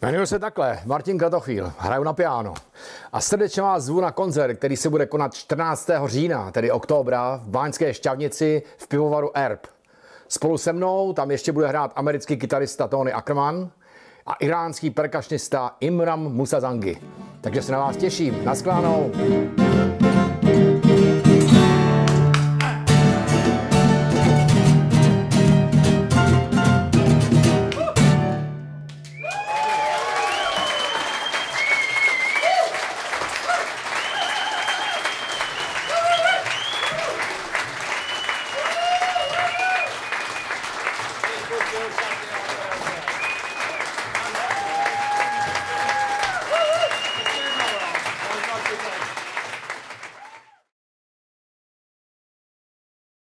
Jmenuji se takhle, Martin Kratochvíl, hraju na piano. A srdečně vás zvu na koncert, který se bude konat 14. října, tedy oktobra, v Báňské Štiavnici v pivovaru Erb. Spolu se mnou tam ještě bude hrát americký kytarista Tony Ackerman a iránský perkašnista Imran Musazangi. Takže se na vás těším. Naschledanou.